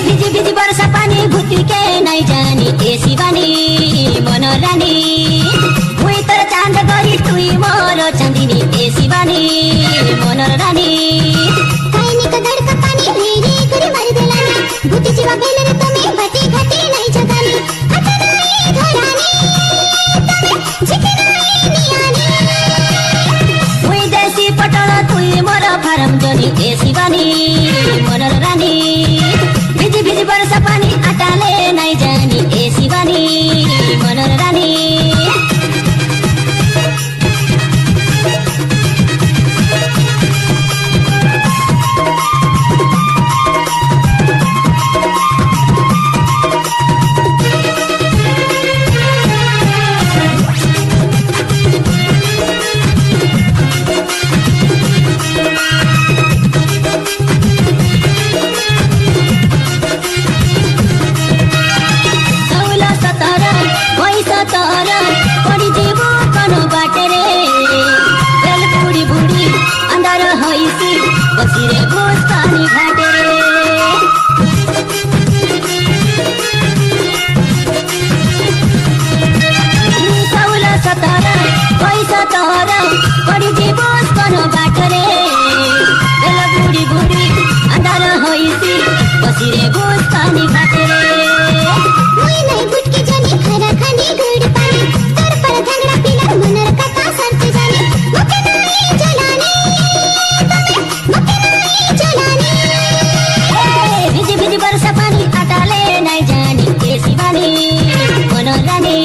ভিজি ভিজি বর্ষা পানি ভূতিকে নাই জানি এ শিবানী মনোরানী মুই তোর চাঁদ করি তুই মোর চাঁদিনী এ শিবানী মনোরানী सैनिक दड़का पानी रे रे करे मर देलानी भूती जीवा बेले रे तमे भटी घटी नहीं जगानी हटनाई घरानी तमे जितनाई नियानी মুই দেশি পটল তুই মোর ফারম জনি এ শিবানী মনোরানী ভিজি ভিজি বর্ষা পানি আটালে নাই জানি এ শিবানী মনোরানী বসিরে গোস্তানি ঘাটে রে সাউল সতরা পয়সা তরা পড়ি জীবস কোন বাটরে বেল বুড়ি বুড়ি আন্ধার হইছি বসিরে গোস্তানি ঘাটে রে मुई नहीं बुटकी जानी खरा खानी गुड़ पानी तर पर झगड़ा पिला मनर कथा सर्च जानी मुके नहीं जलानी तमे मुके नहीं जलानी ভিজি ভিজি বর্ষা পানি আটালে নাই জানি এ শিবানী মনোরানী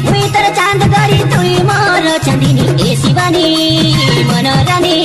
মুই তোর চাঁদ করি তুই মোর চাঁদিনী এ শিবানী মনোরানী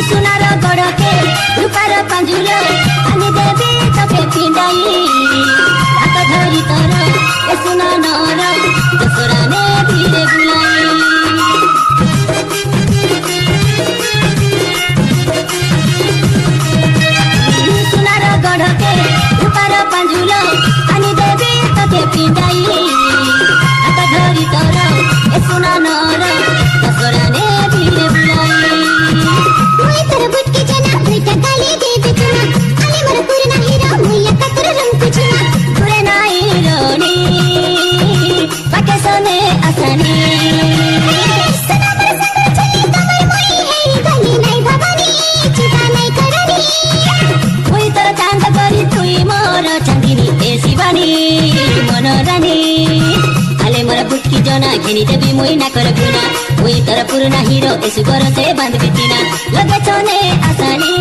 সোনার গড়কে রূপার পাঞ্জুল আনি দেবী তোকে পিন্ডাই হাত ধরি তোর এ সোনা নর দোসরানে ভিড়ে বুলাই সোনার গড়কে রূপার পাঞ্জুল আনি দেবী তোকে পিন্ডাই হাত ধরি তোর এ সোনা নর দোসরানে ভিড়ে বুলাই मुई तर बुटकी जना दुईटा गाली दे दे चुना आले मर पुरना हीरा मुई कतर रंग कुचना ঘুরে নাই রনি vacacionে আসানি सदा मर संग चली तमर मुई है गली नहीं भवानी चिता नहीं करनी মুই তোর চাঁদ করি তুই মোর চাঁদিনী এ শিবানী মনোরানী আলে মোর বুটকি জনা ঘেনি দেবী মুই না করে গুনা মুই তোর পুরনা হিরো এসু বরসে বাঁধবি চিনা লগে চনে আসানি